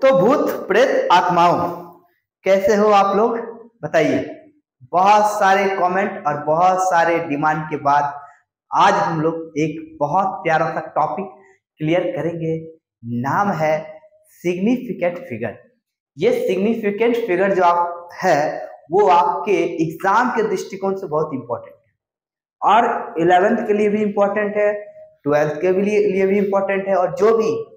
तो भूत प्रेत आत्माओं, कैसे हो आप लोग बताइए। बहुत सारे कमेंट और बहुत सारे डिमांड के बाद आज हम लोग एक बहुत प्यारा सा टॉपिक क्लियर करेंगे। नाम है सिग्निफिकेंट फिगर। ये सिग्निफिकेंट फिगर जो आप है वो आपके एग्जाम के दृष्टिकोण से बहुत इंपॉर्टेंट है और 11th के लिए भी इंपॉर्टेंट है, 12th के लिए भी इंपॉर्टेंट है, और जो भी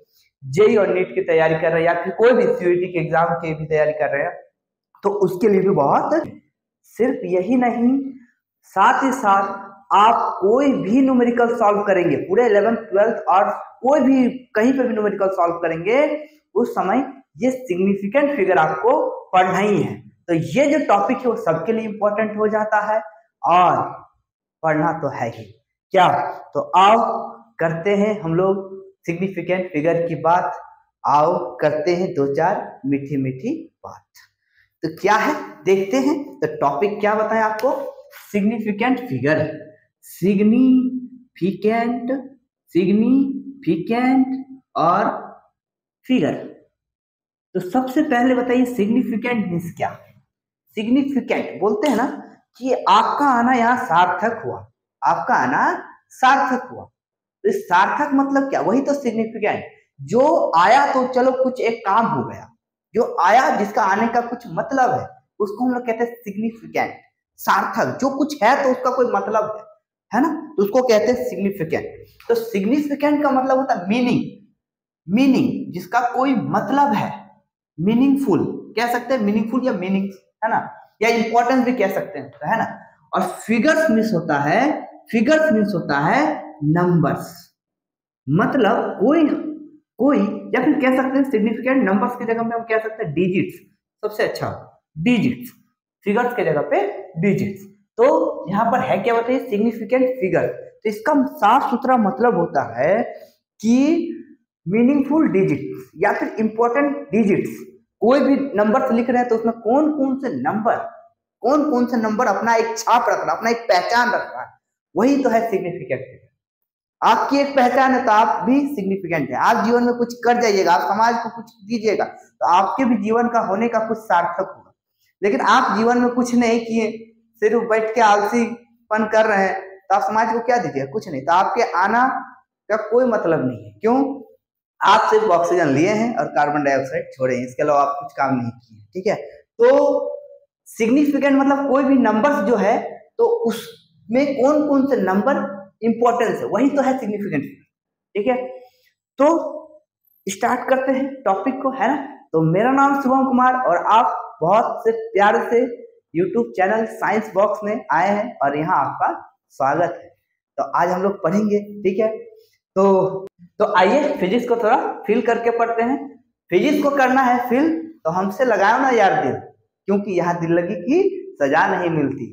जेई और नीट की तैयारी कर रहे हैं या फिर कोई भी सीयूईटी के एग्जाम की भी तैयारी कर रहे हैं तो उसके लिए भी बहुत। सिर्फ यही नहीं, साथ ही साथ आप कोई भी न्यूमेरिकल सॉल्व करेंगे पूरे 11th 12th और कोई भी कहीं पे भी न्यूमेरिकल सॉल्व करेंगे उस समय ये सिग्निफिकेंट फिगर आपको पढ़ना ही है। तो ये जो टॉपिक है वो सबके लिए इंपॉर्टेंट हो जाता है और पढ़ना तो है ही क्या। तो आओ करते हैं हम लोग सिग्निफिकेंट फिगर की बात, आओ करते हैं दो चार मीठी मीठी बात। तो क्या है देखते हैं। तो टॉपिक क्या बताएं आपको, सिग्निफिकेंट फिगर। सिग्निफिकेंट सिग्निफिकेंट और फिगर। तो सबसे पहले बताइए सिग्निफिकेंट मीन्स क्या है। सिग्निफिकेंट बोलते हैं ना कि आपका आना यहाँ सार्थक हुआ, आपका आना सार्थक हुआ। तो इस सार्थक मतलब क्या, वही तो सिग्निफिकेंट। जो आया तो चलो कुछ एक काम हो गया, जो आया जिसका आने का कुछ मतलब है उसको हम लोग कहते हैं सिग्निफिकेंट। सार्थक जो कुछ है तो उसका कोई मतलब है ना, तो उसको कहते हैं सिग्निफिकेंट। तो सिग्निफिकेंट का मतलब होता है मीनिंग, मीनिंग जिसका कोई मतलब है, मीनिंगफुल कह सकते हैं, मीनिंगफुल या मीनिंग है ना, या इंपॉर्टेंस भी कह सकते हैं, है ना। और फिगर्स मीन्स होता है, फिगर्स मीन्स होता है नंबर्स, मतलब कोई या फिर कह सकते हैं सिग्निफिकेंट नंबर्स की जगह पे हम कह सकते हैं डिजिट्स, सबसे अच्छा डिजिट्स, फिगर्स के जगह पे डिजिट्स। तो यहाँ पर है क्या बताइए सिग्निफिकेंट फिगर। तो इसका साफ सुथरा मतलब होता है कि मीनिंगफुल डिजिट्स या फिर इंपॉर्टेंट डिजिट्स। कोई भी नंबर लिख रहे हैं तो उसमें कौन कौन से नंबर अपना एक छाप रख रहा है, अपना एक पहचान रख रहा है, वही तो है सिग्निफिकेंट फिगर। आपकी एक पहचान है तो आप भी सिग्निफिकेंट है। आप जीवन में कुछ कर जाइएगा, आप समाज को कुछ दीजिएगा तो आपके भी जीवन का होने का कुछ सार्थक होगा। लेकिन आप जीवन में कुछ नहीं किए, सिर्फ बैठ के आलसीपन कर रहे हैं तो आप समाज को क्या दीजिएगा, कुछ नहीं। तो आपके आना का कोई मतलब नहीं है। क्यों, आप सिर्फ ऑक्सीजन लिए हैं और कार्बन डाइऑक्साइड छोड़े हैं, इसके अलावा आप कुछ काम नहीं किए, ठीक है। तो सिग्निफिकेंट मतलब कोई भी नंबर्स जो है तो उसमें कौन कौन से नंबर इंपॉर्टेंस है, वही तो है सिग्निफिकेंट, ठीक है। तो स्टार्ट करते हैं टॉपिक को, है ना। तो मेरा नाम शुभम कुमार और आप बहुत से प्यार से यूट्यूब चैनल साइंस बॉक्स में आए हैं और यहाँ आपका स्वागत है। तो आज हम लोग पढ़ेंगे, ठीक है। तो आइए फिजिक्स को थोड़ा फील करके पढ़ते हैं। फिजिक्स को करना है फील तो हमसे लगाओ ना यार दिल, क्योंकि यहाँ दिल लगी की सजा नहीं मिलती,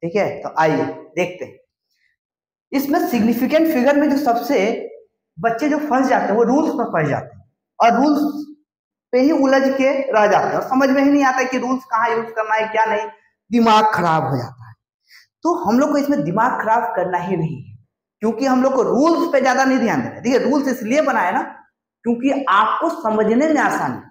ठीक है। तो आइए देखते हैं। इसमें सिग्निफिकेंट फिगर में जो सबसे बच्चे जो फंस जाते हैं वो रूल्स पर फंस जाते हैं और रूल्स पे ही उलझ के रह जाते हैं और समझ में ही नहीं आता कि रूल्स कहाँ यूज करना है क्या नहीं, दिमाग खराब हो जाता है। तो हम लोग को इसमें दिमाग खराब करना ही नहीं है, क्योंकि हम लोग को रूल्स पे ज्यादा नहीं ध्यान देना है। देखिए रूल्स इसलिए बनाए ना क्योंकि आपको समझने में आसानी है,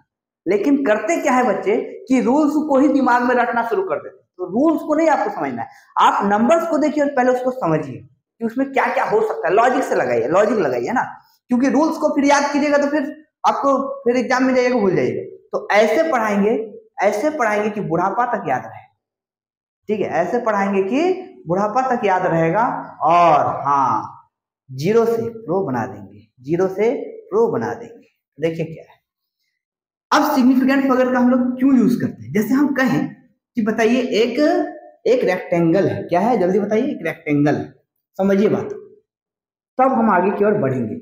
लेकिन करते क्या है बच्चे कि रूल्स को ही दिमाग में रटना शुरू कर देते हैं। तो रूल्स को नहीं आपको समझना है, आप नंबर्स को देखिए और पहले उसको समझिए कि उसमें क्या क्या हो सकता है। लॉजिक से लगाइए, लॉजिक लगाइए ना, क्योंकि रूल्स को फिर याद कीजिएगा तो फिर आपको फिर एग्जाम में जाइएगा भूल जाइएगा। तो ऐसे पढ़ाएंगे कि बुढ़ापा तक याद रहे, ठीक है। ऐसे पढ़ाएंगे कि बुढ़ापा तक याद रहेगा और हाँ जीरो से प्रो बना देंगे, जीरो से प्रो बना देंगे। देखिए क्या है। अब सिग्निफिकेंट फिगर का हम लोग क्यों यूज करते हैं, जैसे हम कहें कि बताइए एक रेक्टेंगल है, क्या है जल्दी बताइए, एक रेक्टेंगल है, समझिए बात, तब हम आगे की ओर बढ़ेंगे।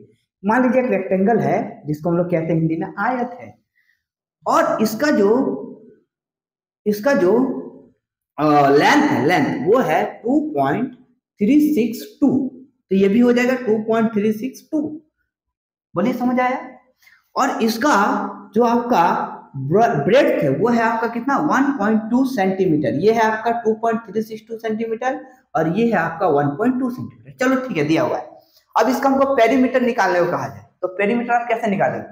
मान लीजिए एक रेक्टेंगल है जिसको हम लोग कहते हैं हिंदी में आयत है, और इसका जो लेंथ है, लेंथ वो है 2.362। तो ये भी हो जाएगा 2.362, बोलिए समझ आया। और इसका जो आपका ब्रेड्थ है वो है आपका कितना 1.2 सेंटीमीटर, ये है आपका 2.362 सेंटीमीटर और ये है आपका 1.2 सेंटीमीटर। चलो ठीक है दिया हुआ है। अब इसका हमको पेरीमीटर निकालने को कहा जाए तो पेरीमीटर आप कैसे निकालेंगे,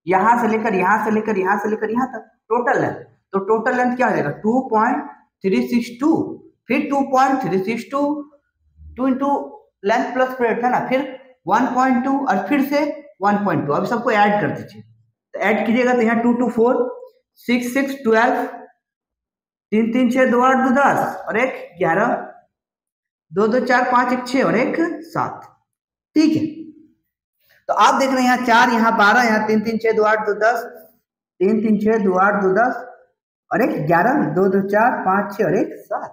यहां से लेकर यहां से लेकर यहां से लेकर यहां तक टोटल लेंथ। तो टोटल लेंथ क्या हो जाएगा 2.362, फिर 2.362, 2 इंटू लेंथ प्लस ब्रेड्थ है ना, फिर 1.2 और फिर से 1.2। अब सबको ऐड कर दीजिए, तो ऐड कीजिएगा तो यहाँ 2 2 4 6 6 12, 3 3 6 2 8 2 10 और एक 11, 2 2 4 5 1 6 और एक 7। ठीक है, तो आप देख रहे हैं यहाँ 4, यहाँ 12, यहाँ 3 3 6 2 8 2 10, 3 3 6 2 8 2 10 और एक 11, 2 2 4 5 6 और एक 7।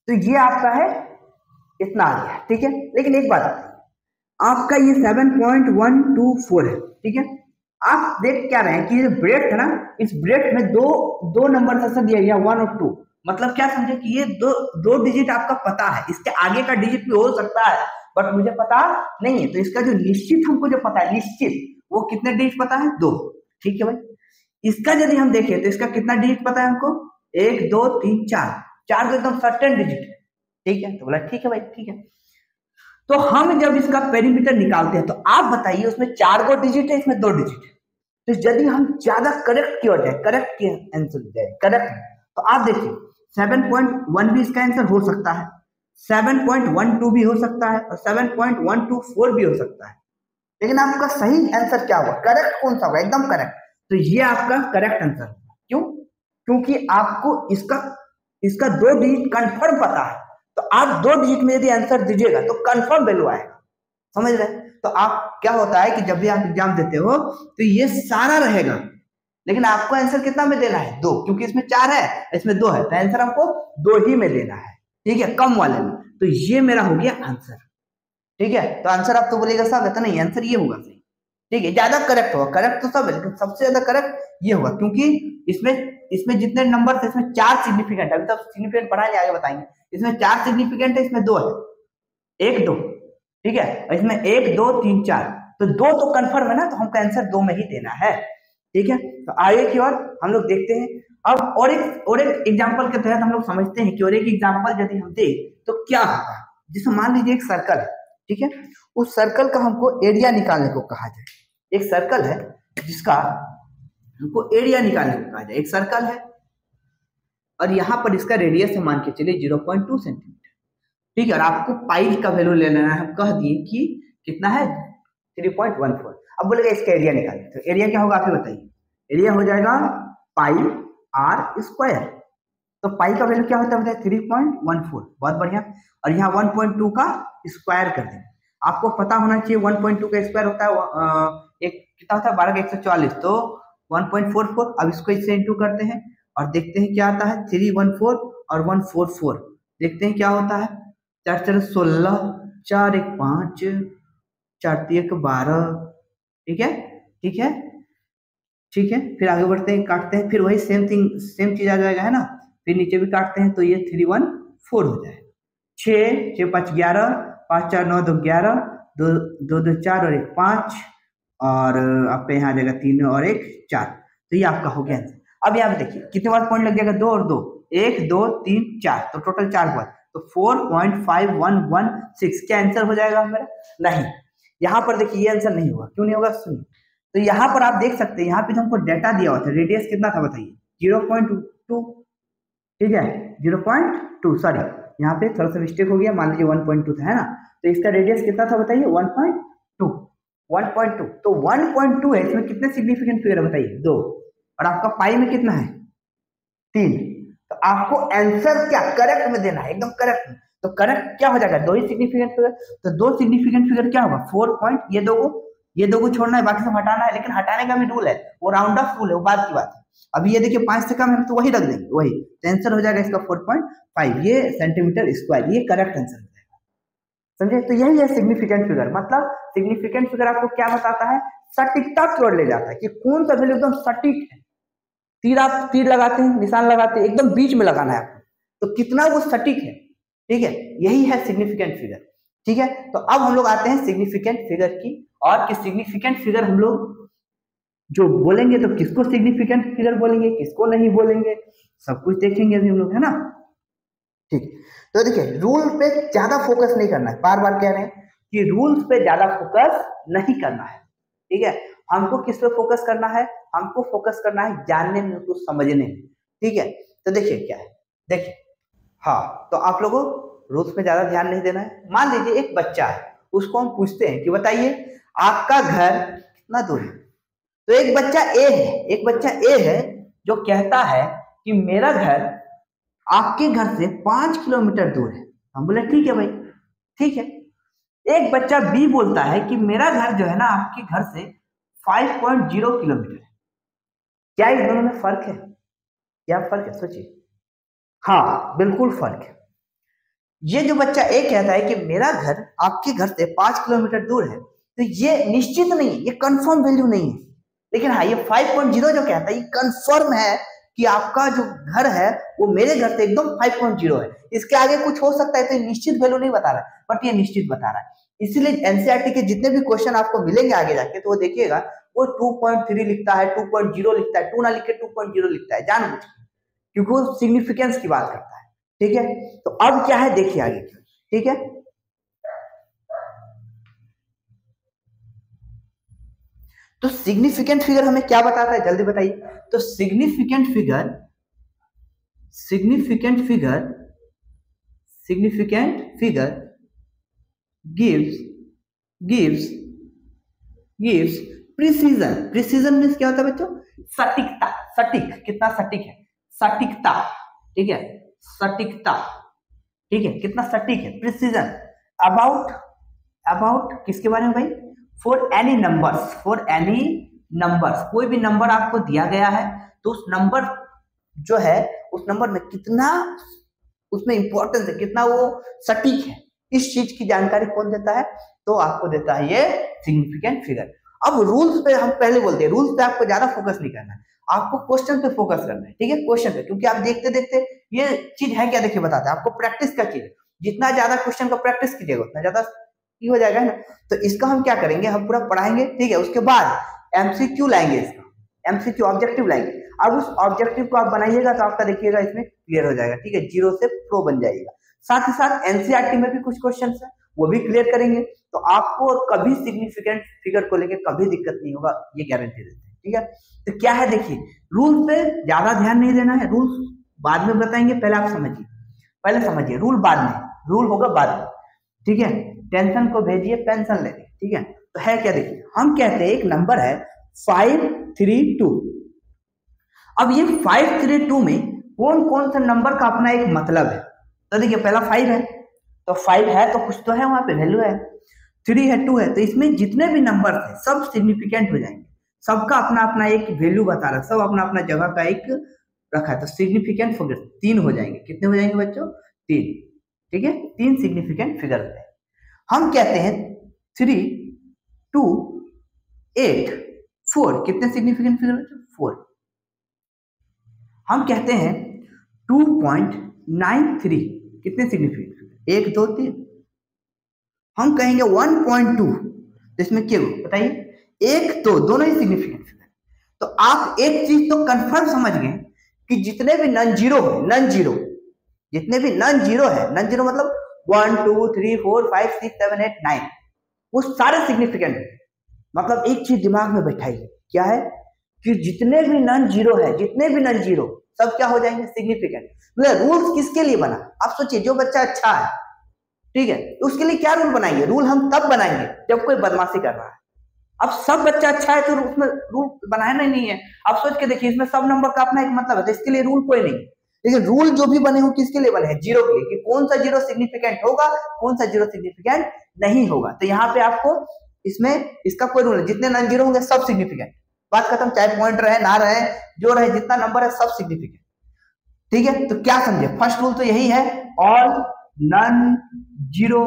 तो ये आपका है, इतना आ गया। ठीक है, लेकिन एक बात आपका ये 7.124 है। ठीक है, आप देख क्या रहे हैं कि ये ब्रेड है ना, इस ब्रेड में दो नंबर से दिया गया 1 और 2। मतलब क्या समझे कि ये दो डिजिट आपका पता है, इसके आगे का डिजिट भी हो सकता है बट मुझे पता नहीं है। तो इसका जो निश्चित हमको जो पता है निश्चित, वो कितने डिजिट पता है 2। ठीक है भाई, इसका यदि हम देखें तो इसका कितना डिजिट पता है हमको 1 2 3 4, 4 तो एकदम सर्टेन डिजिट है। ठीक है, तो बोला ठीक है भाई ठीक है। तो हम जब इसका पेरीमीटर निकालते हैं तो आप बताइए उसमें 4 गो डिजिट है, इसमें 2 डिजिट है। तो यदि हम ज्यादा करेक्ट किया जाए, करेक्ट के आंसर जाए करेक्ट, तो आप देखिए 7.1 भी इसका आंसर हो सकता है, 7.12 भी हो सकता है और 7.124 भी हो सकता है। लेकिन आपका सही आंसर क्या होगा, करेक्ट कौन सा होगा, एकदम करेक्ट। तो ये आपका करेक्ट आंसर होगा। क्यों? क्योंकि आपको इसका 2 डिजिट कंफर्म पता है। तो आप 2 डिजिट में यदि आंसर दीजिएगा तो कंफर्म वैल्यू आएगा, समझ रहे हैं? तो आप क्या होता है कि जब भी आप एग्जाम देते हो तो ये सारा रहेगा, लेकिन आपको आंसर कितना में देना है 2, क्योंकि इसमें 4 है इसमें 2 है, तो आंसर हमको 2 ही में देना है। ठीक है, कम वाले में। तो ये मेरा हो गया आंसर। ठीक है, तो आंसर आप तो बोलेगा सब है, तो नहीं, आंसर ये होगा सही। ठीक है, ज्यादा करेक्ट होगा, करेक्ट तो सब है लेकिन सबसे ज्यादा करेक्ट ये होगा, क्योंकि इसमें जितने नंबर थे इसमें 4 सिग्निफिकेंट है। अभी तक सिग्निफिकेंट पढ़ा नहीं, आगे बताएंगे। इसमें 4 सिग्निफिकेंट है, इसमें 2 है, 1 2। ठीक है, इसमें 1 2 3 4, तो 2 तो कंफर्म है ना, तो हमको आंसर 2 में ही देना है। ठीक है, तो आगे की ओर हम लोग देखते हैं। अब और एक एग्जांपल के तहत हम लोग समझते हैं कि और एक एग्जांपल यदि हम दे तो क्या होगा। जैसे मान लीजिए एक सर्कल है, ठीक है, उस सर्कल का हमको एरिया निकालने को कहा जाए। एक सर्कल है जिसका हमको एरिया निकालने को कहा जाए। एक सर्कल है और यहाँ पर इसका रेडियस है मान के चलिए 0.2 सेंटीमीटर। ठीक है, और आपको पाई का वैल्यू ले लेना है। हम कह दिए कि कितना है 3.14। अब बोलेगा इसका एरिया निकालें, तो एरिया क्या होगा आप ही बताइए। एरिया हो जाएगा पाई आर स्क्वायर। तो पाई का वैल्यू क्या होता है 3.14। बहुत बढ़िया, और यहाँ 1.2 का स्क्वायर कर दें। आपको पता होना चाहिए 1.2 का स्क्वायर होता है एक कितना होता है 12 का 144, तो 1.44। अब इसको इससे इंटू करते हैं और देखते हैं क्या आता है 314 और 144। देखते हैं क्या होता है 4 4 16, 4 1 5, 4 3 12। ठीक है ठीक है ठीक है, फिर आगे बढ़ते हैं, काटते हैं, फिर वही सेम चीज आ जाएगा है ना। फिर नीचे भी काटते हैं तो ये 314 हो जाए। 6 6 5 11, 5 4 9 2 11, 2 2 2 4 और 1 5, और आपका यहाँ आ जाएगा 3 और 1 4। तो ये आपका हो गया आंसर। अब यहाँ पे देखिए कितने बार पॉइंट लग जाएगा 2 और 2, 1 2 3 4, तो टोटल 4 बार, तो 4.5116 क्या आंसर हो जाएगा मेरा? नहीं, यहाँ पर देखिए ये आंसर नहीं होगा। क्यों नहीं होगा सुनिए। तो यहाँ पर आप देख सकते हैं, यहाँ पे हमको डेटा दिया हुआ था, रेडियस कितना था बताइए 0.2। ठीक है 0.2, सॉरी यहाँ पे थोड़ा सा मिस्टेक हो गया, मान लीजिए 1.2 था है ना। तो इसका रेडियस कितना था बताइए 1.2। 1.2, तो 1.2 है, इसमें कितने सिग्निफिकेंट फिगर है बताइए 2, और आपका पाई में कितना है 3। तो आपको आंसर क्या करेक्ट में देना है, एकदम करेक्ट में। तो करेक्ट क्या हो जाएगा 2 ही सिग्निफिकेंट फिगर, तो 2 सिग्निफिकेंट फिगर क्या होगा 4 पॉइंट, ये दो को छोड़ना है, बाकी सब हटाना है, लेकिन हटाने का भी रूल है, वो राउंड ऑफ रूल है, वो बात की बात है। अभी ये देखिए 5 से कम है तो वही रख देंगे वही, तो आंसर हो जाएगा इसका 4.5 ये सेंटीमीटर स्क्वायर, ये करेक्ट आंसर हो जाएगा। समझे? तो यही है सिग्निफिकेंट फिगर। मतलब सिग्निफिकेंट फिगर आपको क्या बताता है, सटीकता की ओर ले जाता है कि कौन सा वैल्यू एकदम सटीक है। तीर लगाते हैं, निशान लगाते हैं, एकदम बीच में लगाना है आपको, तो कितना वो सटीक है। ठीक है, यही है सिग्निफिकेंट फिगर। ठीक है, तो अब हम लोग आते हैं सिग्निफिकेंट फिगर की, और कि सिग्निफिकेंट फिगर हम लोग जो बोलेंगे तो किसको सिग्निफिकेंट फिगर बोलेंगे, किसको नहीं बोलेंगे, सब कुछ देखेंगे अभी हम लोग, है ना। ठीक, तो देखिए रूल पे ज्यादा फोकस नहीं करना है, बार बार कह रहे हैं कि रूल्स पे ज्यादा फोकस नहीं करना है। ठीक है, हमको किस पे फोकस करना है, हमको फोकस करना है जानने में, उसको समझने में। ठीक है, तो देखिए क्या है, देखिए हाँ, तो आप लोगों रूल्स में ज्यादा ध्यान नहीं देना है। मान लीजिए एक बच्चा है, उसको हम पूछते हैं कि बताइए आपका घर कितना दूर है। तो एक बच्चा ए है, एक बच्चा ए है जो कहता है कि मेरा घर आपके घर से 5 किलोमीटर दूर है। हम बोले ठीक है भाई, ठीक है। एक बच्चा बी बोलता है कि मेरा घर जो है ना आपके घर से 5.0 किलोमीटर है। क्या इस दोनों में फर्क है? क्या फर्क है, सोचिए। हाँ, बिल्कुल फर्क है। ये जो बच्चा ए कहता है कि मेरा घर आपके घर से 5 किलोमीटर दूर है, तो ये निश्चित नहीं है, ये कंफर्म वैल्यू नहीं है। लेकिन हाँ, ये 5.0 जो कहता है ये कंफर्म है कि आपका जो घर है वो मेरे घर से एकदम 5.0 है। इसके आगे कुछ हो सकता है, तो ये निश्चित वैल्यू नहीं बता रहा है, बट ये निश्चित बता रहा है। इसलिए एनसीईआरटी के जितने भी क्वेश्चन आपको मिलेंगे आगे जाके, तो वो देखिएगा वो 2.3 लिखता है, 2.0 लिखता है, 2 ना लिख के 2.0 लिखता है जानबूझ के, क्योंकि वो सिग्निफिकेंस की बात करता है। ठीक है, तो अब क्या है देखिए आगे। ठीक है, तो सिग्निफिकेंट फिगर हमें क्या बताता है, जल्दी बताइए। तो significant figure gives precision. Precision means क्या होता है बच्चों? सटीकता। सटीक, कितना सटीक है, सटीकता। ठीक है, सटीकता। ठीक है, कितना सटीक है, प्रिसीजन। अबाउट किसके बारे में भाई? फॉर एनी नंबर्स, कोई भी नंबर आपको दिया गया है, तो उस नंबर जो है, उस नंबर में कितना उसमें इंपॉर्टेंस है, कितना वो सटीक है, इस चीज की जानकारी कौन देता है? तो आपको देता है ये सिग्निफिकेंट फिगर। अब रूल्स पे हम पहले बोलते हैं, रूल्स पे आपको ज्यादा फोकस नहीं करना है, आपको क्वेश्चन पे फोकस करना है। ठीक है, क्वेश्चन पे, क्योंकि आप देखते देखते ये चीज है क्या, देखिए बताते हैं आपको, प्रैक्टिस का चीज। जितना ज्यादा क्वेश्चन का प्रैक्टिस कीजिएगा उतना ज्यादा हो जाएगा ना। तो इसका हम क्या करेंगे, हम पूरा पढ़ाएंगे। ठीक है, उसके बाद एमसीक्यू लाएंगे, इसका एमसीक्यू ऑब्जेक्टिव लाएंगे। अब उस ऑब्जेक्टिव को आप बनाइएगा तो आपका देखिएगा इसमें क्लियर हो जाएगा। ठीक है, 0 से प्रो बन जाएगा। साथ ही साथ एनसीईआरटी में भी कुछ क्वेश्चन है, वो भी क्लियर करेंगे, तो आपको कभी सिग्निफिकेंट फिगर को लेकर कभी दिक्कत नहीं होगा, ये गारंटी देते हैं। ठीक है, तो क्या है देखिए, रूल्स पे ज्यादा ध्यान नहीं देना है, रूल्स बाद में बताएंगे, पहले आप समझिए, पहले समझिए, रूल बाद में, रूल होगा बाद में। ठीक है, टेंशन को भेजिए, पेंशन लेंगे। ठीक है, तो है क्या देखिए, हम कहते हैं एक नंबर है 532। अब ये 532 में कौन कौन से नंबर का अपना एक मतलब है। तो देखिए पहला 5 है, तो 5 है तो कुछ तो है, वहां पे वैल्यू है। 3 है, 2 है, तो इसमें जितने भी नंबर थे सब सिग्निफिकेंट हो जाएंगे, सबका अपना अपना एक वैल्यू बता रहा है, सब अपना अपना जगह का एक रखा है, तो सिग्निफिकेंट फिगर 3 हो जाएंगे। कितने हो जाएंगे बच्चों? 3। ठीक है, 3 सिग्निफिकेंट फिगर होते हैं। हम कहते हैं 3, 2, 8, 4, कितने सिग्निफिकेंट फिगर बच्चों? 4। हम कहते हैं 2.93, कितने सिग्निफिकेंट फिगर? 1, 2, 3। हम कहेंगे 1.2, तो इसमें क्या बताइए? 1, 2 दोनों ही सिग्निफिकेंट फिगर। तो आप एक चीज तो कंफर्म समझ गए कि जितने भी नॉन जीरो है, जितने भी नॉन जीरो है, नॉन जीरो मतलब 1, 2, 3, 4, 5, 6, 7, 8, 9, वो सारे सिग्निफिकेंट है। मतलब एक चीज दिमाग में बैठाइए, क्या है कि जितने भी नॉन जीरो है, जितने भी नॉन जीरो सब क्या हो जाएंगे? सिग्निफिकेंट। मतलब रूल्स किसके लिए बना? आप सोचिए, जो बच्चा अच्छा है, ठीक है, उसके लिए क्या रूल बनाएंगे? रूल हम तब बनाएंगे जब कोई बदमाशी कर रहा है। अब सब बच्चा अच्छा है तो उसमें रूल बनाना ही नहीं है। आप सोच के देखिए, इसमें सब नंबर का अपना एक मतलब है, तो इसके लिए रूल कोई नहीं। लेकिन रूल जो भी बने हो किसके लिए बने हैं? जीरो के लिए, कि कौन सा जीरो सिग्निफिकेंट होगा, कौन सा जीरो सिग्निफिकेंट नहीं होगा। तो यहाँ पे आपको इसमें इसका कोई रूल है, जितने नॉन जीरो होंगे सब सिग्निफिकेंट, बात खत्म। चाहे पॉइंट रहे ना रहे, जो रहे, जितना नंबर है सब सिग्निफिकेंट। ठीक है, तो क्या समझे? फर्स्ट रूल तो यही है, all non zero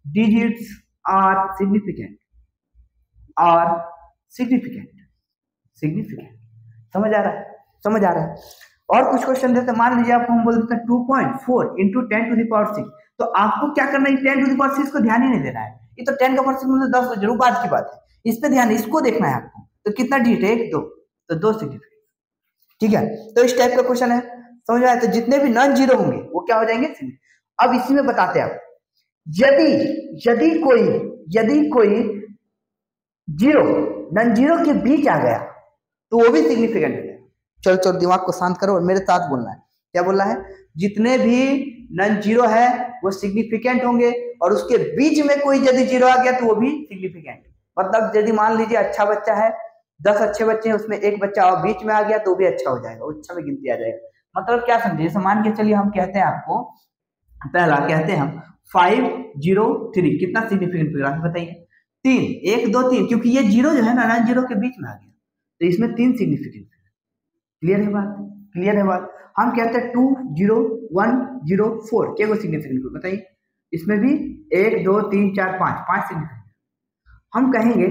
digits are significant, are significant. समझ आ रहा है? समझ आ रहा है। और कुछ क्वेश्चन देते, मान लीजिए आपको हम बोल देते हैं 2.4 इंटू 10⁶, तो आपको क्या करना है? 10⁶ को ध्यान ही नहीं देना है, ये तो 10 का परसेंट मतलब 10 जरूर बात की बात है, इस पे ध्यान, इसको देखना है आपको। तो कितना डिजिट है? 1, 2, तो 2 सिग्निफिकेंट। ठीक है, तो इस टाइप का क्वेश्चन है, समझ आया? तो जितने भी नॉन जीरो होंगे वो क्या हो जाएंगे? अब इसी में बताते हैं आप, यदि कोई जीरो नॉन जीरो के बीच आ गया तो वो भी सिग्निफिकेंट हो जाएगा। चलो चलो दिमाग को शांत करो और मेरे साथ बोलना है। क्या बोलना है? जितने भी नॉन जीरो है वो सिग्निफिकेंट होंगे और उसके बीच में कोई यदि जीरो आ गया तो वो भी सिग्निफिकेंट। मतलब यदि मान लीजिए अच्छा बच्चा है, 10 अच्छे बच्चे हैं, उसमें एक बच्चा और बीच में आ गया तो वो भी अच्छा हो जाएगा, अच्छा में गिनती आ जाएगा। मतलब क्या समझे? जैसे मान के चलिए हम कहते हैं आपको, पहला कहते हैं हम 503 कितना सिग्निफिकेंट फिगर बताइए? 3, 1 2 3, क्योंकि ये जीरो जो है ना नॉन जीरो के बीच में आ गया तो इसमें 3 सिग्निफिकेंट। क्लियर है बात? क्लियर है बात? हम कहते हैं 20104 क्या सिग्निफिकेंट बताइए? इसमें भी 1 2 3 4 5 सिग्निफिकेंट। हम कहेंगे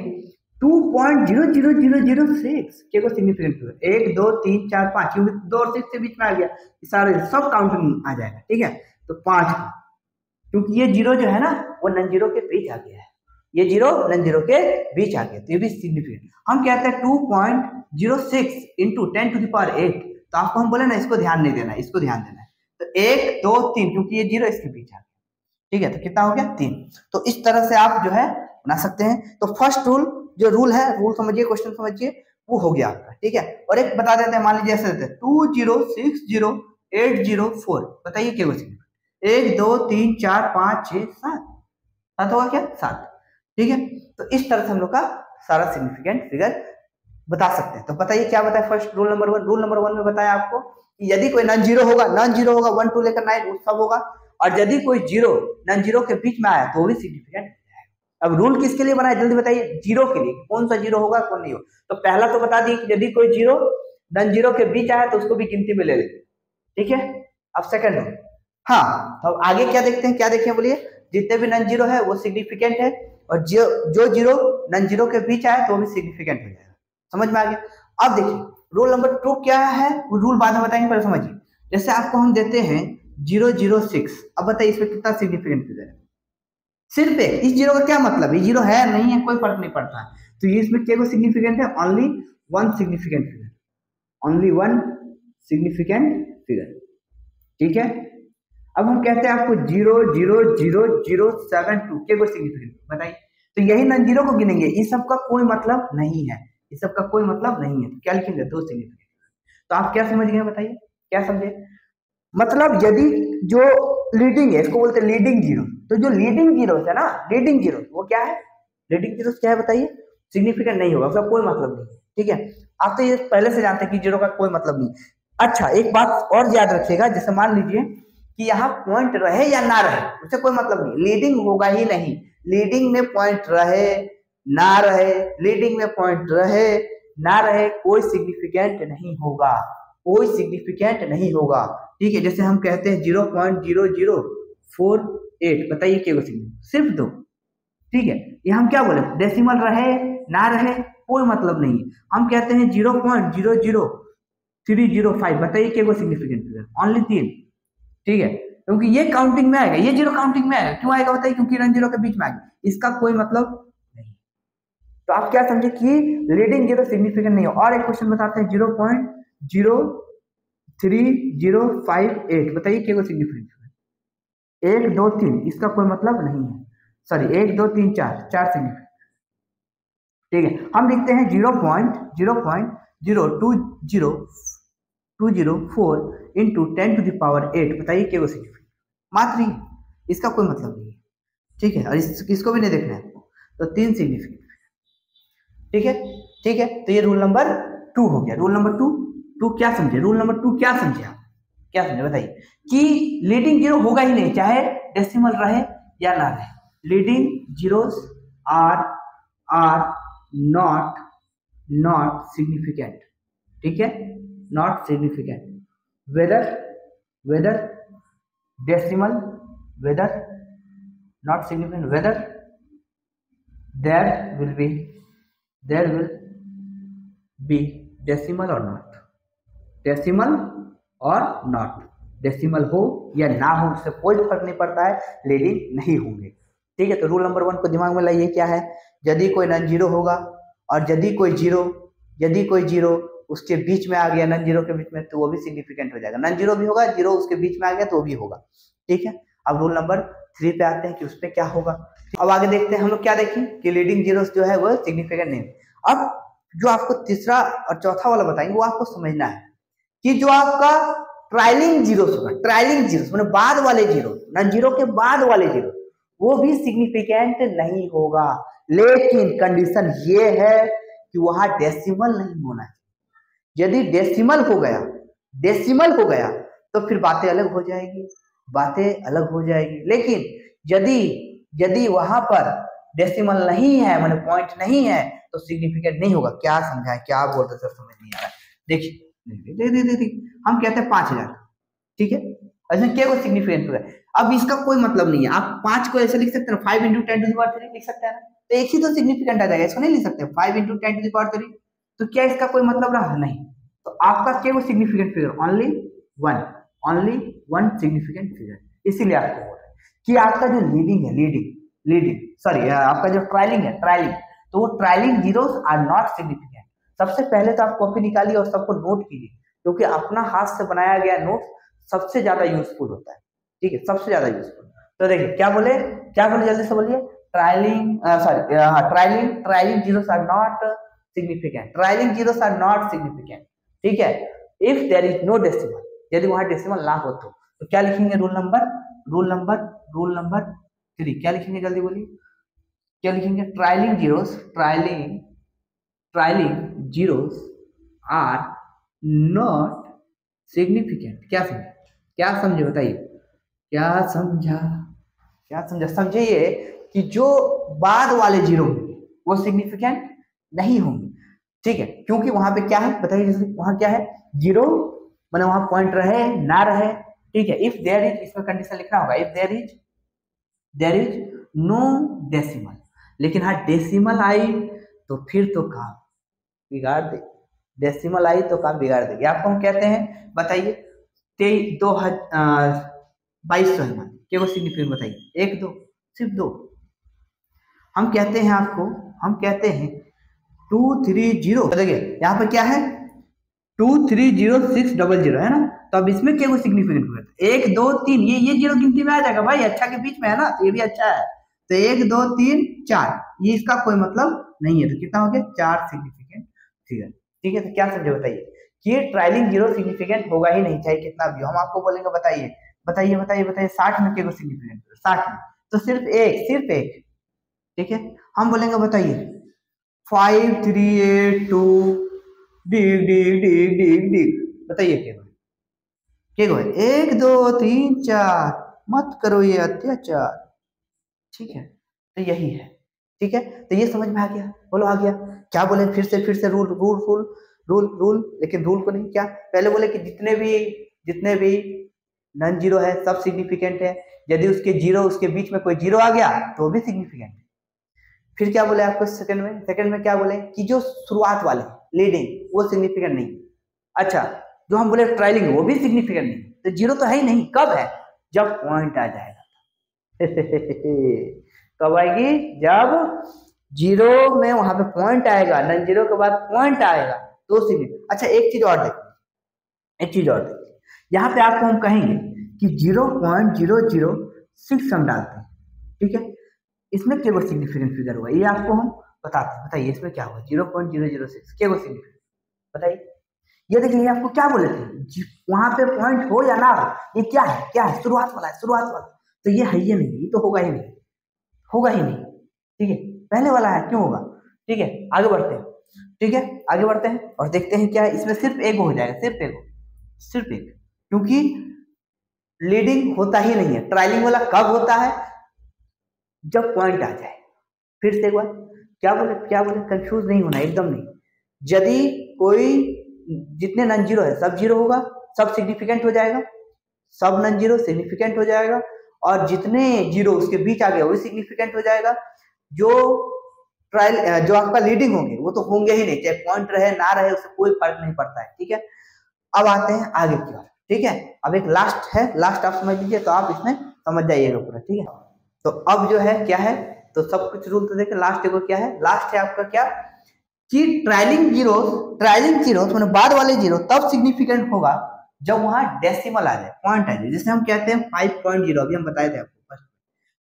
2.00006 क्या सिग्निफिकेंट फिगर? 1 2 3 4 5, क्योंकि 2 और 6 के बीच में आ गया, सारे सब काउंटिंग आ जाएगा। ठीक है, तो 5, क्योंकि ये जीरो जो है ना वो नॉन जीरो के बीच आ गया है, ये जीरो नॉन जीरो के बीच आ गया तो ये भी सिग्निफिकेंट। हम कहते हैं 2.06 इंटू 10 टू द पावर 8, तो आपको हम बोले ना इसको ध्यान नहीं देना है, इसको ध्यान देना है। तो 1 2 3, क्योंकि ये जीरो इसके बीच आ गया। ठीक है, तो कितना हो गया? 3। तो इस तरह से आप जो है बना सकते हैं। तो फर्स्ट रूल जो रूल है, रूल समझिए, क्वेश्चन समझिए, वो हो गया आपका। ठीक है, और एक बता देते हैं, मान लीजिए ऐसे देते हैं 2060804, बताइए क्या क्वेश्चन? 1 2 3 4 5 6 7 7 होगा क्या? 7। ठीक है, तो इस तरह से हम लोग का सारा सिग्निफिकेंट फिगर बता सकते हैं। तो बताइए क्या बताया first rule number 1? Rule number 1 में बताया आपको कि यदि कोई नॉन जीरो होगा, 1 2 लेकर 9 वो सब होगा, और यदि कोई जीरो नॉन जीरो के बीच में आया तो वो भी सिग्निफिकेंट। अब रूल किसके लिए बनाया जल्दी बताइए? जीरो के लिए। कौन सा जीरो होगा कौन नहीं होगा? तो पहला तो बता दिए कि यदि कोई जीरो नॉन जीरो के बीच आया तो उसको भी गिनती में ले लेते। ठीक है, अब सेकंड रूल। हाँ, तो आगे क्या देखते हैं? क्या देखें बोलिए? जितने भी नॉन जीरो है वो सिग्निफिकेंट है, और जो जीरो नॉन जीरो के बीच आया तो वो भी सिग्निफिकेंट हो जाएगा। समझ में आ गया? अब देखिए रूल नंबर 2 क्या है, वो रूल बाद में बताएंगे, पहले समझिए। जैसे आपको हम देते हैं 006, अब बताइए इसमें कितना सिग्निफिकेंट फिगर है? सिर्फ एक। इस जीरो का क्या मतलब? ये जीरो है नहीं है कोई फर्क नहीं पड़ता है, तो ये इसमें क्या सिग्निफिकेंट है? Only 1 significant figure, only 1 significant figure. ठीक है, अब हम कहते हैं आपको 0.00072 क्या सिग्निफिकेंट बताइए? तो यही नॉन जीरो को गिनेंगे, इस सब का कोई मतलब नहीं है, इस सब का कोई मतलब नहीं है, तो क्या लिखेंगे? 2 सिग्निफिकेंट। तो आप क्या समझ गए बताइए? क्या समझे? मतलब यदि जो लीडिंग है, इसको बोलते हैं लीडिंग जीरो, तो जो लीडिंग जीरो है ना, लीडिंग जीरो वो क्या है? लीडिंग जीरो क्या है बताइए? सिग्निफिकेंट नहीं होगा, उसका कोई मतलब नहीं। ठीक है, आप तो ये पहले से जानते हैं कि जीरो का कोई मतलब नहीं। अच्छा, एक बात और याद रखिएगा, जैसे मान लीजिए कि यहाँ पॉइंट रहे या ना रहे, उससे कोई मतलब नहीं, लीडिंग होगा ही नहीं। लीडिंग में पॉइंट रहे ना रहे, लीडिंग में पॉइंट रहे ना रहे, कोई सिग्निफिकेंट नहीं होगा, कोई सिग्निफिकेंट नहीं होगा। ठीक है, जैसे हम कहते हैं 0.0048, बताइए क्या सिग्निफिकेंट? सिर्फ 2। ठीक है, ये हम क्या बोले? डेसिमल रहे ना रहे कोई मतलब नहीं। हम कहते हैं 0.00305, बताइए क्या सिग्निफिकेंट फिगर? ओनली 3। ठीक है, क्योंकि ये काउंटिंग में आएगा, ये जीरो काउंटिंग में आएगा। क्यों आएगा बताइए? क्योंकि नॉन जीरो के बीच में आएगा, इसका कोई मतलब नहीं। तो आप क्या समझे कि लीडिंग जीरो सिग्निफिकेंट नहीं हो। और एक क्वेश्चन बताते हैं 0.03058, बताइए क्या सिग्निफिकेंट? 1 2 3, इसका कोई मतलब नहीं है, सॉरी 1 2 3 4 सिग्निफिकेंट। ठीक है, हम लिखते हैं 0.00204 इंटू 10 टू द पावर 8, बताइए क्या सिग्निफिकेंट? मात्र ही, इसका कोई मतलब नहीं है। ठीक है, और इसको भी नहीं देखना है आपको, तो 3 सिग्निफिकेंट। ठीक है, ठीक है, तो ये रूल नंबर 2 हो गया। रूल नंबर 2 क्या समझे? रूल नंबर 2 क्या समझे आप? क्या समझे बताइए? कि लीडिंग जीरो होगा ही नहीं, चाहे डेसिमल रहे या ना रहे। Leading zeros are not significant. ठीक है, not significant, whether decimal, whether not significant, whether there will be decimal or not, decimal और नॉट, डेसिमल हो या ना हो उससे कोई फर्क नहीं पड़ता है, लीडिंग नहीं होंगे। ठीक है, तो रूल नंबर 1 को दिमाग में लाइए। क्या है? यदि कोई नॉन जीरो होगा और यदि कोई जीरो उसके बीच में आ गया, नॉन जीरो के बीच में, तो वो भी सिग्निफिकेंट हो जाएगा। नॉन जीरो भी होगा, जीरो उसके बीच में आ गया तो वो भी होगा। ठीक है, अब रूल नंबर 3 पे आते हैं कि उसमें क्या होगा। अब आगे देखते हैं हम लोग, क्या देखें कि लीडिंग जीरोस जो है वो सिग्निफिकेंट नहीं। अब जो आपको तीसरा और चौथा वाला बताएंगे वो आपको समझना है कि जो आपका ट्रायलिंग जीरोस होगा, ट्रायलिंग जीरोस मतलब बाद वाले जीरो, नॉन जीरो के बाद वाले जीरो, वो भी सिग्निफिकेंट नहीं होगा, लेकिन कंडीशन ये है कि वहां डेसिमल नहीं होना चाहिए। यदि डेसिमल हो गया तो फिर बातें अलग हो जाएगी, बातें अलग हो जाएगी। लेकिन यदि यदि वहां पर डेसिमल नहीं है, माने पॉइंट नहीं है, तो सिग्निफिकेंट नहीं होगा। क्या समझाए, क्या बोलते सर, समझ नहीं आ रहा है। देखिए हम कहते हैं 5000, ठीक है, ऐसे क्या को सिग्निफिकेंट होगा। अब इसका कोई मतलब नहीं है, आप 5 को ऐसे लिख सकते हैं, 5 × 10⁻³ लिख सकते हैं, तो एक ही तो सिग्निफिकेंट आ जाएगा, इसको नहीं लिख सकते 5 × 10⁻³। तो क्या इसका कोई मतलब रहा नहीं। तो आपका क्या वो significant figure only one significant figure. इसीलिए आपको बोल रहे हैं कि आपका जो लीडिंग है, सॉरी आपका जो ट्रायलिंग है, तो वो ट्रायलिंग जीरोस आर नॉट सिग्निफिकेंट। सबसे पहले तो आप कॉपी निकालिए और सबको नोट कीजिए, क्योंकि अपना हाथ से बनाया गया नोट सबसे ज्यादा यूजफुल होता है, ठीक है, सबसे ज्यादा यूजफुल। तो देखिए क्या बोले जल्दी से बोलिए। Trailing zeros are not significant, ठीक है, if there is no decimal, यदि वहां डेसिमल ना हो तो क्या लिखेंगे, रूल नंबर 3 क्या लिखेंगे, जल्दी बोलिए, क्या लिखेंगे, ट्रायलिंग जीरोस आर नॉट सिग्निफिकेंट। क्या समझे बताइए, क्या समझा, समझिए कि जो बाद वाले जीरो होंगे वो सिग्निफिकेंट नहीं होंगे, ठीक है, क्योंकि वहां पे क्या है बताइए, जैसे वहां क्या है, जीरो मतलब वहां पॉइंट रहे ना रहे, ठीक है। इफ देयर इज, इसमें कंडीशन लिखना होगा, if there is no decimal. लेकिन हाँ डेसिमल आई तो फिर तो काम बिगाड़ दे, डेसिमल आई तो काम बिगाड़ देगी। आपको हम कहते हैं, बताइए 2200 है, क्या वो सिग्निफिकेंट बताइए, 1 2 सिर्फ 2। हम कहते हैं 230, देखिए यहाँ पर क्या है 230600 है ना, तो अब इसमें क्या सिग्निफिकेंट होगा, 1 2 3, ये जीरो गिनती में आ जाएगा भाई, अच्छा के बीच में है ना, तो ये भी अच्छा है। तो 1 2 3 4, ये इसका कोई मतलब नहीं है, तो कितना हो गया 4 सिग्निफिकेंट फिगर, ठीक है। तो क्या समझे बताइए कि ट्रायलिंग जीरो सिग्निफिकेंट होगा ही नहीं, चाहे कितना भी हो। हम आपको बोलेंगे बताइए 60 में क्या सिग्निफिकेंट, 60 में तो सिर्फ एक, ठीक है। हम बोलेंगे बताइए 5382 डिग, बताइए क्या है, 1 2 3 4, मत करो ये अत्याचार, ठीक है। तो यही है, ठीक है। तो ये समझ में आ गया, बोलो आ गया। क्या बोले फिर से रूल, लेकिन रूल को नहीं, क्या पहले बोले कि जितने भी नॉन जीरो है सब सिग्निफिकेंट है, यदि उसके जीरो उसके बीच में कोई जीरो आ गया तो वो भी सिग्निफिकेंट है। फिर क्या बोले आपको सेकंड में क्या बोले कि जो शुरुआत वाले लीडिंग वो सिग्निफिकेंट नहीं, अच्छा जो हम बोले ट्रायलिंग वो भी सिग्निफिकेंट नहीं, तो जीरो तो है ही नहीं, कब है, जब पॉइंट आ जाएगा कब आएगी, जब जीरो में वहां पे पॉइंट आएगा, नॉन जीरो के बाद पॉइंट आएगा तो सिग्निफिकेंट। अच्छा एक चीज और देखिए, यहाँ पे आपको हम कहेंगे कि 0.006 हम डालते हैं, ठीक है, इसमें क्या सिग्निफिकेंट फिगर हुआ, ये आपको हम बताते हैं। बताइए इसमें क्या हुआ, 0.006 क्या सिग्निफिकेंट बताइए। ये देखिए ये आपको क्या बोले थे, वहां पे पॉइंट हो या ना हो, ये क्या है, शुरुआत वाला, तो ये है, ये नहीं, ये तो होगा ही नहीं, ठीक है, पहले वाला है, क्यों होगा, ठीक है। आगे बढ़ते हैं और देखते हैं क्या इसमें सिर्फ एक हो जाएगा, सिर्फ एक, क्योंकि लीडिंग होता ही नहीं है। ट्रायलिंग वाला कब होता है, जब पॉइंट आ जाए। फिर से एक बार क्या बोले, कंफ्यूज नहीं होना, एकदम नहीं। यदि कोई जितने नॉन जीरो है सब जीरो होगा, सब सिग्निफिकेंट हो जाएगा, सब नॉन जीरो सिग्निफिकेंट हो जाएगा, और जितने जीरो उसके बीच आ गया वो सिग्निफिकेंट हो जाएगा। जो आपका लीडिंग होंगे वो तो होंगे ही नहीं, चाहे पॉइंट रहे ना रहे उससे कोई फर्क नहीं पड़ता है, ठीक है। अब आते हैं आगे की ओर, ठीक है। अब एक लास्ट आप समझ लीजिए, तो आप इसमें समझ जाइएगा पूरा, ठीक है। तो अब जो है क्या है, तो सब कुछ रूल तो देखें, लास्ट है आपका क्या कि ट्रायलिंग जीरो मतलब बाद वाले जीरो तब सिग्निफिकेंट होगा जब वहां डेसिमल आ जाए, पॉइंट आ जाए, जिसे हम कहते हैं 5.0, अभी हम बताए थे आपको।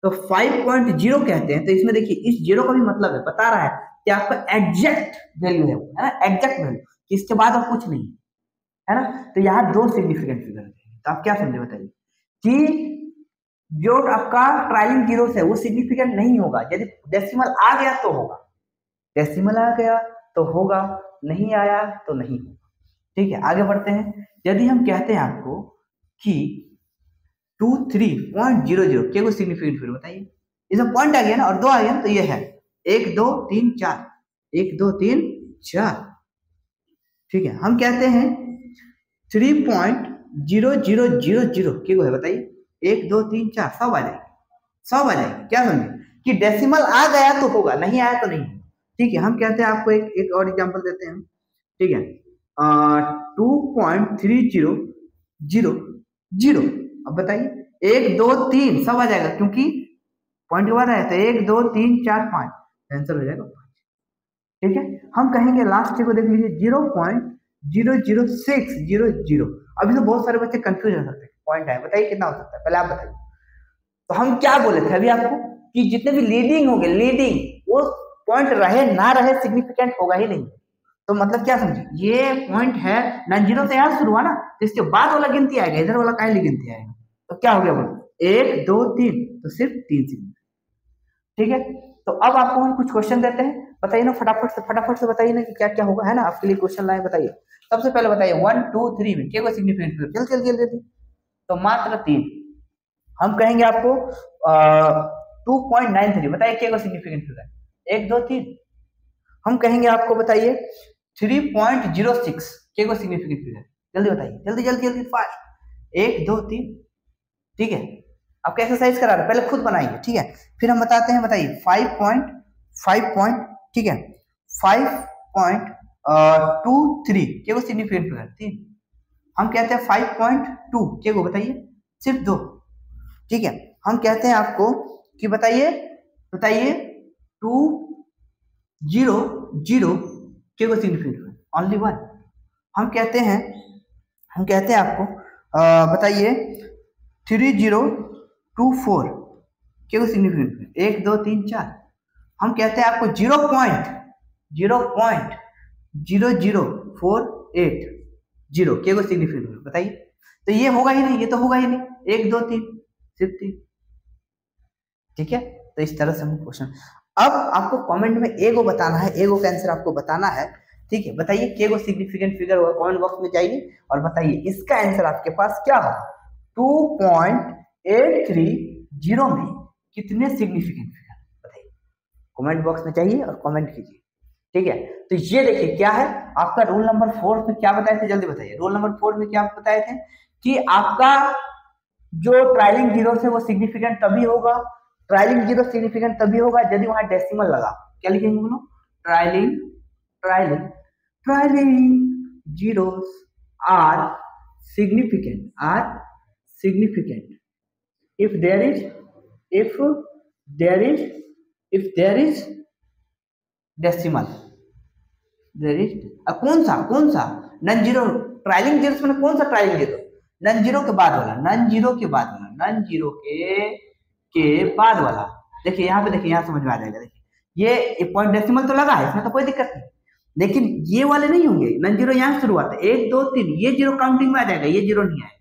तो 5.0 कहते हैं, तो इसमें देखिए इस जीरो का भी मतलब है, बता रहा है कि आपका एग्जैक्ट वैल्यू है ना, एग्जैक्ट वैल्यू, कि इसके बाद और कुछ नहीं है ना। तो यहाँ दो सिग्निफिकेंट फिगर है, तो आप क्या समझे बताइए कि जो आपका ट्रायलिंग जीरोस है वो सिग्निफिकेंट नहीं होगा, यदि डेसिमल आ गया तो होगा, डेसिमल आ गया तो होगा, नहीं आया तो नहीं होगा। ठीक है, आगे बढ़ते हैं। यदि हम कहते हैं आपको कि 23.00 क्या कोई सिग्निफिकेंट फिगर बताइए, इसमें पॉइंट आ गया ना और दो आ गया ना, तो ये है 1 2 3 4, 1 2 3 4। ठीक है, हम कहते हैं 3.0000 क्या है बताइए, 1 2 3 4, 100 आ जाएगी, 100 आ जाएगी। क्या समझे कि डेसिमल आ गया तो होगा, नहीं आया तो नहीं। ठीक है, हम कहते हैं आपको एक और एग्जांपल देते हैं। ठीक है, 2.3000। अब बताइए 1 2 3 सब आ जाएगा, क्योंकि पॉइंट के बाद आया तो 1 2 3 4 5, आंसर हो जाएगा 5। ठीक है, हम कहेंगे लास्ट को देख लीजिए 0.00600। अभी तो बहुत सारे बच्चे कंफ्यूज हो सकते हैं, पॉइंट है बताइए कितना हो सकता है, पहले आप बताइए। तो हम क्या बोले थे अभी आपको कि जितने भी लीडिंग होंगे, लीडिंग वो पॉइंट रहे ना रहे सिग्निफिकेंट होगा ही नहीं। तो मतलब क्या समझे, ये पॉइंट है नॉन जीरो से यहाँ शुरू हुआ ना, तो इसके बाद वाला गिनती आएगा, इधर वाला काहे गिनती आएगा। तो क्या हो गया बोलो, 1 2 3, तो सिर्फ 3 सिग्निफिकेंट। ठीक है, तो अब आपको हम कुछ क्वेश्चन देते हैं, बताइए ना फटाफट से बताइए ना कि क्या क्या होगा, है ना। आपके लिए क्वेश्चन लाए, बताइए। सबसे पहले बताइए 1 2 3 में क्या कोई सिग्निफिकेंट फिगर, जल्दी। तो मात्र 3। हम कहेंगे आपको 2.93, बताइए क्या कोई सिग्निफिकेंट फिगर, 1 2 3। हम कहेंगे आपको बताइए 3.06 क्या कोई सिग्निफिकेंट फिगर, जल्दी बताइए, जल्दी फास्ट, 1 2 3। ठीक है, आपको एक्सरसाइज करा रहे, पहले खुद बनाइए। ठीक है, फिर हम बताते हैं, बताइए 5.5, ठीक है 5.23 क्या कोई सिग्निफिकेंट फिगर, 3। हम कहते हैं 5.2 क्या को बताइए, सिर्फ 2। ठीक है, हम कहते हैं आपको कि बताइए 2.00 क्या को सिग्निफिकेंट फिगर, ओनली 1। हम कहते हैं आपको बताइए 3024 क्या को सिग्निफिकेंट फिगर, 1 2 3 4। हम कहते हैं आपको 0.0048 क्या को सिग्निफिकेंट फिगर, बताइए। तो ये होगा ही नहीं, ये तो होगा ही नहीं, 1 2 3 सिर्फ 3। ठीक है, तो इस तरह से हम क्वेश्चन। अब आपको कमेंट में एगो बताना है, एगो का आंसर आपको बताना है। ठीक है, बताइए केगो सिग्निफिकेंट फिगर होगा, कमेंट बॉक्स में जाइए और बताइए इसका आंसर आपके पास क्या होगा। 2.830 में कितने सिग्निफिकेंट फिगर, बताइए। कमेंट बॉक्स में जाइए और कमेंट कीजिए। ठीक है, तो ये देखिए क्या है आपका रूल नंबर 4 में क्या बताए थे, जल्दी बताइए। रूल नंबर 4 में क्या बताए थे कि आपका जो ट्रायलिंग जीरो है वो सिग्निफिकेंट तभी होगा, ट्रायलिंग जीरो सिग्निफिकेंट तभी होगा यदि वहां डेसिमल लगा। क्या लिखेंगे बोलो, trailing zeros are significant if there is decimal, कौन सा नॉन जीरो ट्रायलिंग जीरो में, कौन सा ट्रायलिंग जीरो, नॉन जीरो के बाद वाला, के बाद वाला। देखिए यहाँ पे, देखिए यहाँ समझ में आ जाएगा। देखिए ये पॉइंट डेसिमल तो लगा है, इसमें तो कोई दिक्कत नहीं, लेकिन ये वाले नहीं होंगे। नॉन जीरो यहाँ शुरू होता है 1 2 3, ये जीरो काउंटिंग में आ जाएगा, ये जीरो नहीं आएगा।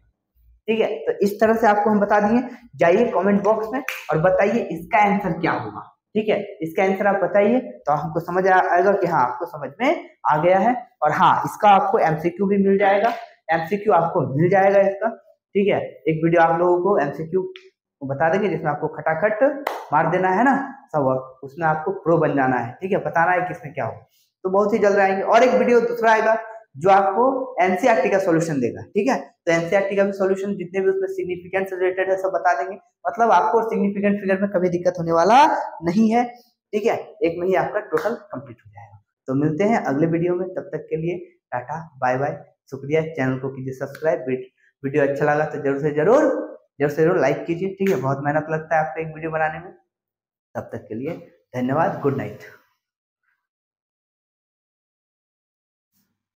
ठीक है, तो इस तरह से आपको हम बता दिए। जाइए कमेंट बॉक्स में और बताइए इसका आंसर क्या होगा। ठीक है, इसका आंसर आप बताइए तो हमको समझ आएगा कि हाँ आपको समझ में आ गया है। और हाँ, इसका आपको एमसीक्यू भी मिल जाएगा, एमसीक्यू आपको मिल जाएगा इसका। ठीक है, एक वीडियो आप लोगों को एमसीक्यू बता देंगे जिसमें आपको खटाखट मार देना है ना सब, उसमें आपको प्रो बन जाना है। ठीक है, बताना है किसमें क्या हो। तो बहुत ही जल्द आएंगे और एक वीडियो दूसरा आएगा जो आपको एनसीईआरटी का सॉल्यूशन देगा। ठीक है, तो एनसीईआरटी का भी सॉल्यूशन जितने भी उसमें सिग्निफिकेंट से रिलेटेड है सब बता देंगे। मतलब आपको सिग्निफिकेंट फिगर में कभी दिक्कत होने वाला नहीं है। ठीक है, एक में ही आपका टोटल कंप्लीट हो जाएगा। तो मिलते हैं अगले वीडियो में, तब तक के लिए टाटा बाय बाय, शुक्रिया। चैनल को कीजिए सब्सक्राइब, वीडियो अच्छा लगा तो जरूर से जरूर लाइक कीजिए। ठीक है, बहुत मेहनत लगता है आपको एक वीडियो बनाने में। तब तक के लिए धन्यवाद, गुड नाइट।